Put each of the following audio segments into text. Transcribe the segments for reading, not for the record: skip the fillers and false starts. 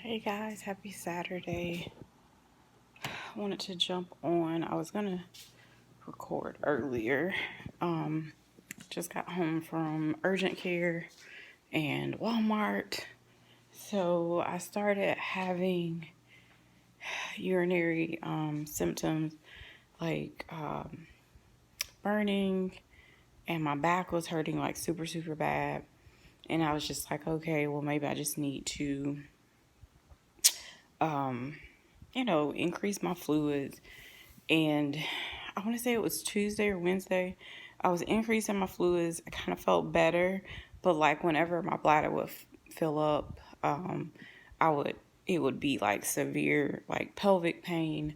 Hey guys, happy Saturday. I wanted to jump on. I was gonna record earlier. Just got home from urgent care and Walmart. So I started having urinary symptoms like burning, and my back was hurting like super bad. And I was just like, okay, well maybe I just need to increase my fluids. And I want to say it was Tuesday or Wednesday. I was increasing my fluids. I kind of felt better, but like whenever my bladder would fill up, I would it would be like severe, like pelvic pain.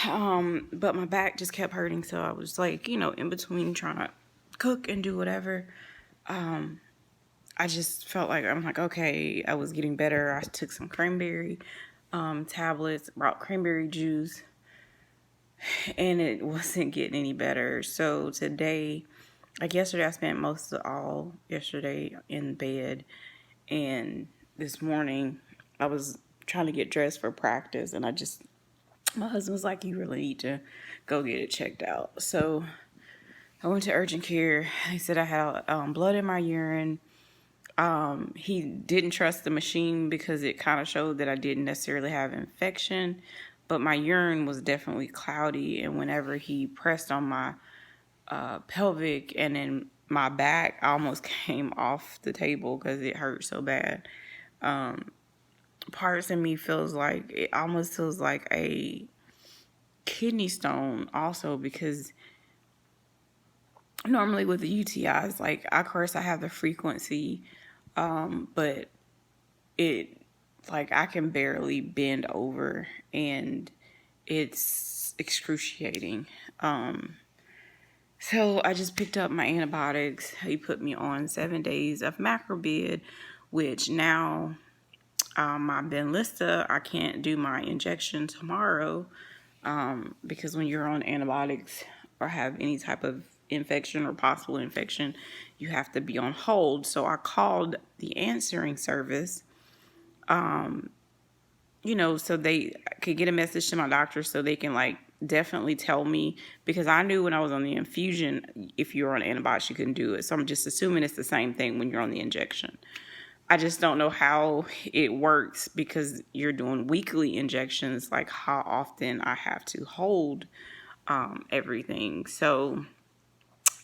But my back just kept hurting, so I was like, in between trying to cook and do whatever. I just felt like I'm like, okay, I was getting better. I took some cranberry tablets, brought cranberry juice, and it wasn't getting any better. So today, like yesterday, I spent most of all yesterday in bed, and this morning I was trying to get dressed for practice, and my husband was like, you really need to go get it checked out. So I went to urgent care. They said I had blood in my urine. He didn't trust the machine because it kind of showed that I didn't necessarily have infection, but my urine was definitely cloudy. And whenever he pressed on my pelvic and then my back, I almost came off the table because it hurt so bad. Parts of me it almost feels like a kidney stone also, because normally with the UTIs, like of course I have the frequency, but it, like, I can barely bend over and it's excruciating. So I just picked up my antibiotics. He put me on 7 days of macrobid, which now my Benlysta, I can't do my injection tomorrow because when you're on antibiotics or have any type of infection or possible infection, you have to be on hold. So I called the answering service, so they could get a message to my doctor so they can definitely tell me, because I knew when I was on the infusion, if you're on antibiotics, you couldn't do it. So I'm just assuming it's the same thing when you're on the injection. I just don't know how it works because you're doing weekly injections, like how often I have to hold everything. So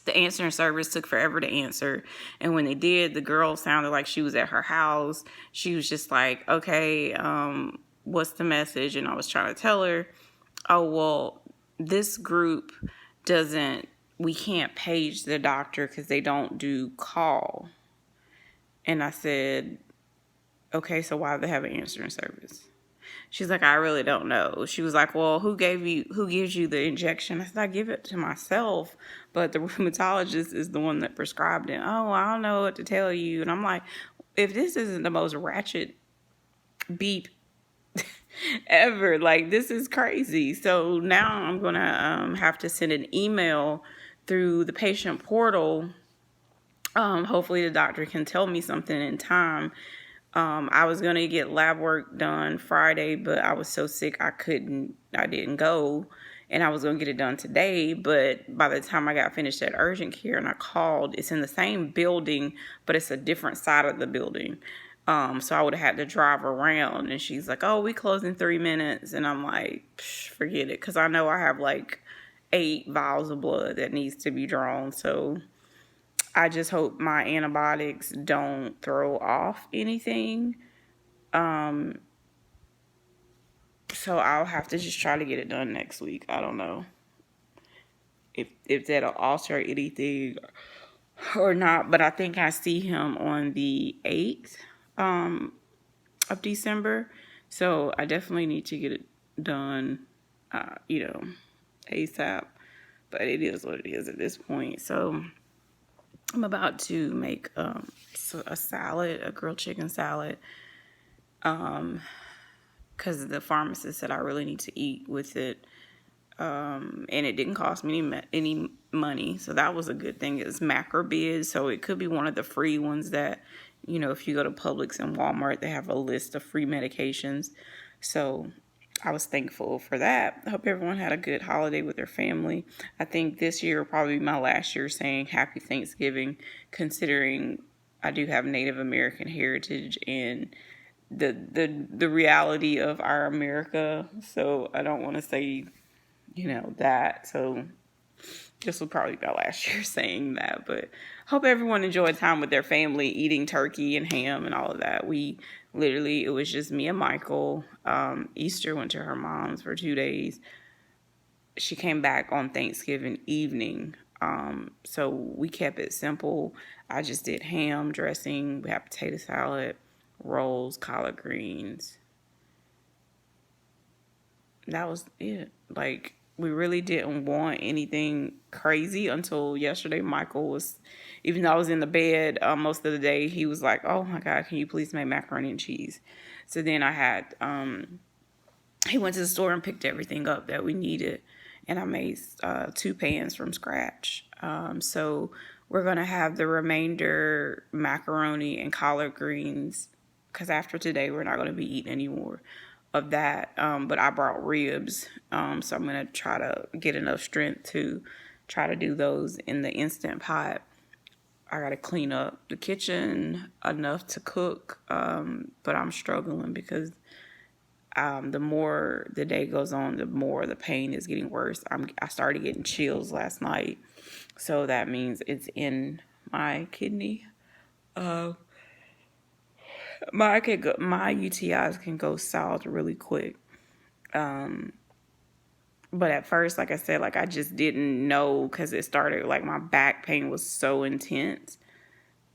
the answering service took forever to answer. And when they did, the girl sounded like she was at her house. She was just like, okay, what's the message? And I was trying to tell her, oh, well, this group we can't page the doctor because they don't do call. And I said, okay, so why do they have an answering service? She's like, I really don't know. She was like, well, who gives you the injection? I said, I give it to myself, but the rheumatologist is the one that prescribed it. Oh, I don't know what to tell you. And I'm like, if this isn't the most ratchet beep ever, like, this is crazy. So now I'm going to have to send an email through the patient portal. Hopefully the doctor can tell me something in time. I was going to get lab work done Friday, but I was so sick I didn't go, and I was going to get it done today. But by the time I got finished at urgent care and I called, it's in the same building, but it's a different side of the building. So I would have had to drive around, and she's like, oh, we close in 3 minutes. And I'm like, forget it. 'Cause I know I have like 8 vials of blood that needs to be drawn. So I just hope my antibiotics don't throw off anything. So I'll have to just try to get it done next week. I don't know if that'll alter anything or not, but I think I see him on the 8th of December. So I definitely need to get it done, ASAP. But it is what it is at this point. So I'm about to make a salad, a grilled chicken salad, because the pharmacist said I really need to eat with it, and it didn't cost me any money, so that was a good thing. It's macrobid, so it could be one of the free ones that if you go to Publix and Walmart, they have a list of free medications. So I was thankful for that. I hope everyone had a good holiday with their family. I think this year will probably be my last year saying Happy Thanksgiving, considering I do have Native American heritage and the reality of our America. So I don't want to say, that. So this will probably be my last year saying that. But hope everyone enjoyed time with their family, eating turkey and ham and all of that. It was just me and Michael. Easter went to her mom's for 2 days. She came back on Thanksgiving evening. So we kept it simple. I just did ham dressing. We had potato salad, rolls, collard greens. That was it. Like, we really didn't want anything crazy until yesterday. Michael was, even though I was in the bed most of the day, he was like, "Oh my God, can you please make macaroni and cheese?" So then he went to the store and picked everything up that we needed, and I made 2 pans from scratch. So we're going to have the remainder macaroni and collard greens, because after today, we're not going to be eating anymore of that. But I brought ribs, so I'm going to try to get enough strength to try to do those in the Instant Pot. I got to clean up the kitchen enough to cook, but I'm struggling because the more the day goes on, the more the pain is getting worse. I started getting chills last night, so that means it's in my kidney. My UTIs can go south really quick. But at first, like I said, like I just didn't know, because it started, like my back pain was so intense.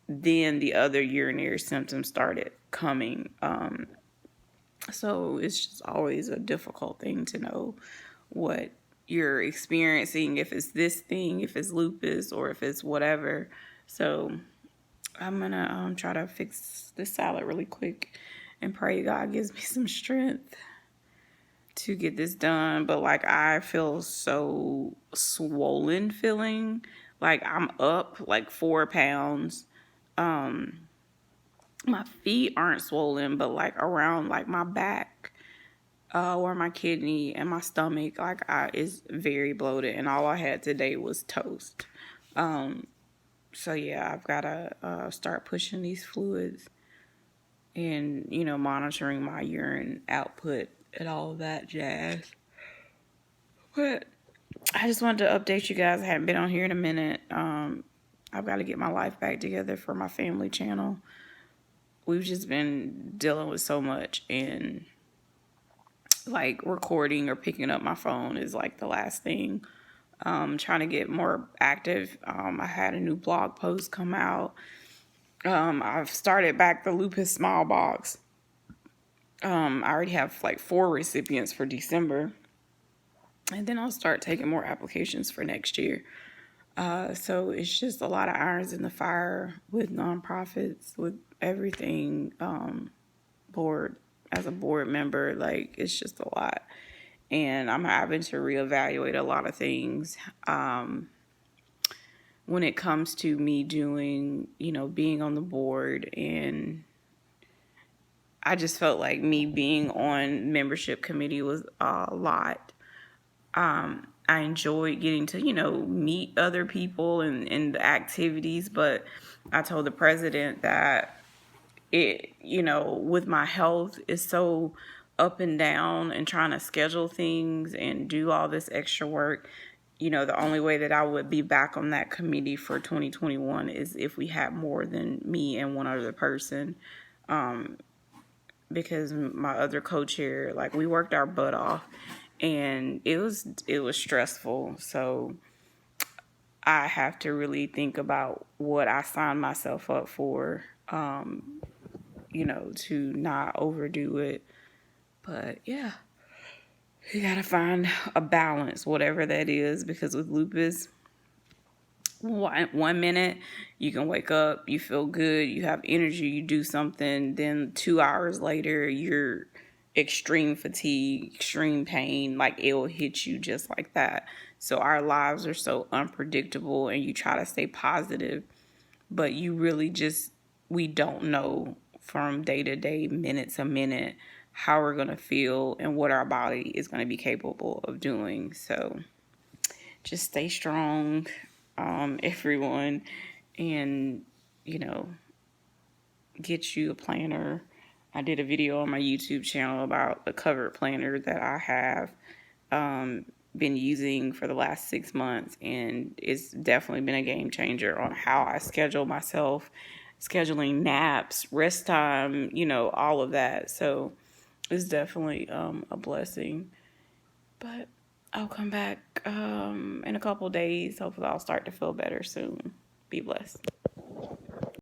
Then the other urinary symptoms started coming. So it's just always a difficult thing to know what you're experiencing, if it's this thing, if it's lupus, or if it's whatever. So I'm going to try to fix this salad really quick and pray God gives me some strength to get this done. But like, I feel so swollen feeling. Like I'm up like 4 pounds. My feet aren't swollen, but like around like my back, or my kidney and my stomach, like is very bloated, and all I had today was toast. So yeah, I've got to start pushing these fluids and, monitoring my urine output and all of that jazz. But I just wanted to update you guys. I hadn't been on here in a minute. I've got to get my life back together for my family channel. We've just been dealing with so much, and like recording or picking up my phone is like the last thing. Trying to get more active. I had a new blog post come out. I've started back the Lupus Smile Box. I already have like 4 recipients for December, and then I'll start taking more applications for next year. So it's just a lot of irons in the fire with nonprofits, with everything. As a board member, like it's just a lot. And I'm having to reevaluate a lot of things when it comes to me doing, being on the board. And I just felt like me being on membership committee was a lot. I enjoyed getting to, meet other people and the activities, but I told the president that it, with my health, is so up and down, and trying to schedule things and do all this extra work. The only way that I would be back on that committee for 2021 is if we had more than me and one other person. Because my other co-chair, like, we worked our butt off, and it was stressful. So I have to really think about what I signed myself up for, to not overdo it. But yeah, you gotta find a balance, whatever that is, because with lupus, 1 minute you can wake up, you feel good, you have energy, you do something, then 2 hours later you're extreme fatigue, extreme pain, like it will hit you just like that. So our lives are so unpredictable, and you try to stay positive, but you really just we don't know from day to day, minute to minute, how we're going to feel and what our body is going to be capable of doing. So just stay strong, everyone, and, get you a planner. I did a video on my YouTube channel about the covered planner that I have been using for the last 6 months, and it's definitely been a game changer on how I schedule myself, scheduling naps, rest time, all of that. So it's definitely a blessing. But I'll come back in a couple days. Hopefully I'll start to feel better soon. Be blessed.